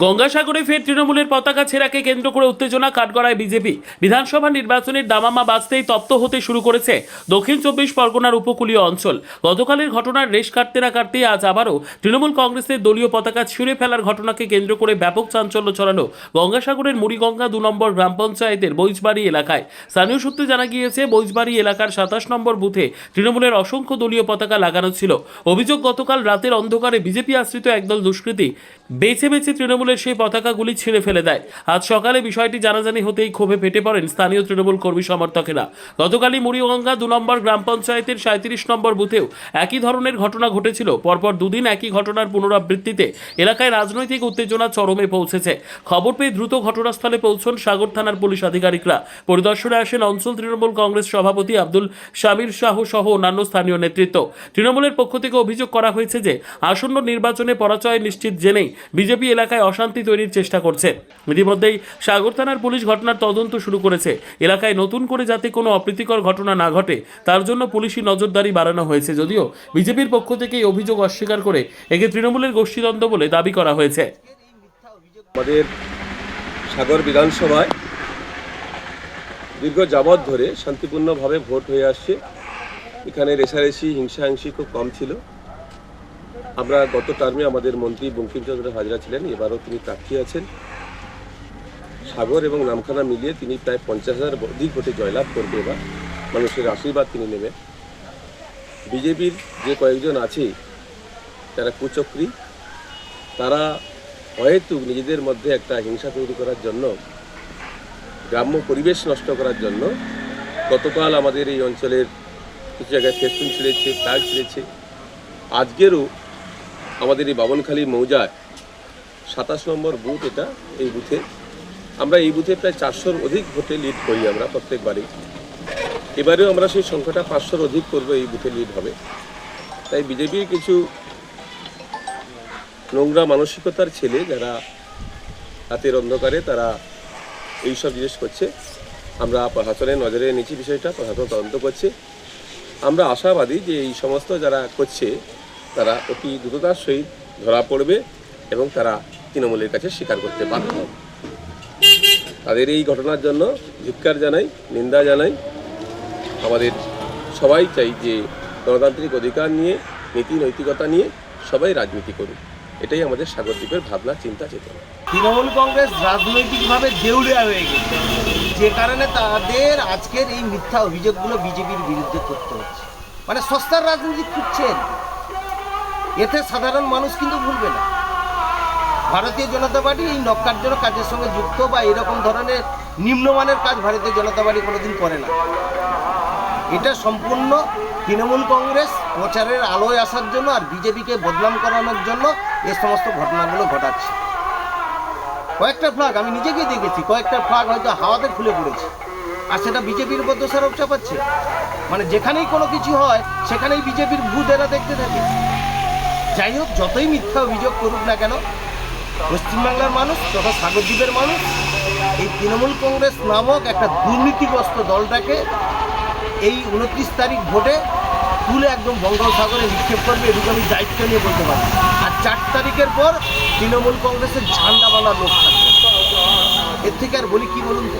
গঙ্গাসাগরে ফের তৃণমূলের পতাকা ছেঁড়াকে কেন্দ্র করে উত্তেজনা কাঠগড়ায় বিজেপি। বিধানসভা নির্বাচনের দামামা বাজতেই তপ্ত হতে শুরু করেছে দক্ষিণ চব্বিশ পরগনার উপকূলীয় অঞ্চল। গতকালের ঘটনার রেশ কাটতে না কাটতেই আজ আবারও তৃণমূল কংগ্রেসের দলীয় পতাকা ছিঁড়ে ফেলার ঘটনাকে কেন্দ্র করে ব্যাপক চাঞ্চল্য ছড়ালো গঙ্গাসাগরের মুড়িগঙ্গা 2 নম্বর গ্রাম পঞ্চায়েতের বৈজবাড়ি এলাকায়। স্থানীয় সূত্রে জানা গিয়েছে, বৈজবাড়ি এলাকার 27 নম্বর বুথে তৃণমূলের অসংখ্য দলীয় পতাকা লাগানো ছিল। অভিযোগ, গতকাল রাতের অন্ধকারে বিজেপি আশ্রিত একদল দুষ্কৃতী বেছে বেছে তৃণমূলের সেই পতাকাগুলি ছিঁড়ে ফেলে দেয়। আজ সকালে বিষয়টি জানাজানি হতেই ক্ষোভে ফেটে পড়েন স্থানীয় তৃণমূল কর্মী সমর্থকেরা। গতকালই মুড়িগঙ্গা 2 নম্বর গ্রাম পঞ্চায়েতের 37 নম্বর বুথেও একই ধরনের ঘটনা ঘটেছিল। পরপর দুদিন একই ঘটনার পুনরাবৃত্তিতে এলাকায় রাজনৈতিক উত্তেজনা চরমে পৌঁছেছে। খবর পেয়ে দ্রুত ঘটনাস্থলে পৌঁছন সাগর থানার পুলিশ আধিকারিকরা। পরিদর্শনে আসেন অঞ্চল তৃণমূল কংগ্রেস সভাপতি আব্দুল শামির শাহ সহ অন্যান্য স্থানীয় নেতৃত্ব। তৃণমূলের পক্ষ থেকে অভিযোগ করা হয়েছে যে আসন্ন নির্বাচনে পরাজয় নিশ্চিত জেনেই বিজেপি এলাকায় অশান্তি তৈরির চেষ্টা করছে। ইতিমধ্যেই সাগর থানার পুলিশ ঘটনার তদন্ত শুরু করেছে। এলাকায় নতুন করে যাতে কোনো অপ্রীতিকর ঘটনা না ঘটে তার জন্য পুলিশি নজরদারি বাড়ানো হয়েছে। যদিও বিজেপির পক্ষ থেকে এই অভিযোগ অস্বীকার করে একে তৃণমূলের গোষ্ঠীদ্বন্দ্ব বলে দাবি করা হয়েছে। আমাদের সাগর বিধানসভায় দীর্ঘ যাবৎ ধরে শান্তিপূর্ণভাবে ভোট হয়ে আসছে। এখানে রেষারেষি হিংসাহিংসি খুব কম ছিল। আমরা গত টার্মে আমাদের মন্ত্রী বঙ্কিমচন্দ্র হাজরা ছিলেন, এবারও তিনি প্রার্থী আছেন। সাগর এবং নামখানা মিলিয়ে তিনি প্রায় 50,000 অধিক ভোটে জয়লাভ করবে। এবার মানুষের আশীর্বাদ তিনি নেবেন। বিজেপির যে কয়েকজন আছে যারা কুচক্রী, তারা হয়তো নিজেদের মধ্যে একটা হিংসা তৈরি করার জন্য, গ্রাম্য পরিবেশ নষ্ট করার জন্য গতকাল আমাদের এই অঞ্চলের কিছু জায়গায় ফেস্টুন ছিঁড়েছে, ফ্ল্যাগ ছিঁড়েছে। আজকেরও আমাদের এই বামনখালী মৌজায় 27 নম্বর বুথ, এটা এই বুথে আমরা এই বুথে প্রায় 400-র অধিক ভোটে লিড করি আমরা প্রত্যেকবারই। এবারেও আমরা সেই সংখ্যাটা 500-র অধিক করবো, এই বুথে লিড হবে। তাই বিজেপির কিছু নোংরা মানসিকতার ছেলে যারা রাতের অন্ধকারে তারা এইসব জিনিস করছে, আমরা প্রশাসনের নজরে এনেছি বিষয়টা, প্রশাসন তদন্ত করছে। আমরা আশাবাদী যে এই সমস্ত যারা করছে তারা অতি দ্রুততার সহিত ধরা পড়বে এবং তারা তৃণমূলের কাছে স্বীকার করতে বাধ্য হবে। তাদের এই ঘটনার জন্য ধিক্কার জানাই, নিন্দা জানাই। আমাদের সবাই চাই যে গণতান্ত্রিক অধিকার নিয়ে, নীতি নৈতিকতা নিয়ে সবাই রাজনীতি করুক। এটাই আমাদের সাগরদ্বীপের ভাবনা, চিন্তা, চেতনা। তৃণমূল কংগ্রেস রাজনৈতিকভাবে দেউলিয়া হয়ে গেছে, যে কারণে তাদের আজকের এই মিথ্যা অভিযোগগুলো বিজেপির বিরুদ্ধে করতে হচ্ছে। মানে সস্তার রাজনীতি খুঁজছেন, এতে সাধারণ মানুষ কিন্তু ভুলবে না। ভারতীয় জনতা পার্টি এই নক্কারজনক কাজের সঙ্গে যুক্ত বা এরকম ধরনের নিম্নমানের কাজ ভারতীয় জনতা পার্টি কোনোদিন করে না। এটা সম্পূর্ণ তৃণমূল কংগ্রেস প্রচারের আলোয় আসার জন্য আর বিজেপিকে বদনাম করানোর জন্য এই সমস্ত ঘটনাগুলো ঘটাচ্ছে। কয়েকটা ফ্ল্যাগ আমি নিজেকে দেখেছি, কয়েকটা ফ্ল্যাগ হয়তো হাওয়াতে খুলে পড়েছে, আর সেটা বিজেপির উপর দোষারোপ চাপাচ্ছে। মানে যেখানেই কোনো কিছু হয় সেখানেই বিজেপির ভূত এরা দেখতে থাকে। যাই হোক, যতই মিথ্যা অভিযোগ করুক না কেন, পশ্চিমবাংলার মানুষ তথা সাগরদ্বীপের মানুষ এই তৃণমূল কংগ্রেস নামক একটা দুর্নীতিগ্রস্ত দলটাকে এই 29 তারিখ ভোটে তুলে একদম বঙ্গোপসাগরে নিক্ষেপ করবে, এটুকু আমি দায়িত্ব নিয়ে বলতে পারি। আর 4 তারিখের পর তৃণমূল কংগ্রেসের ঝান্ডা বাঁধা লোক থাকবে। এর থেকে আর বলি কি বলুন তো।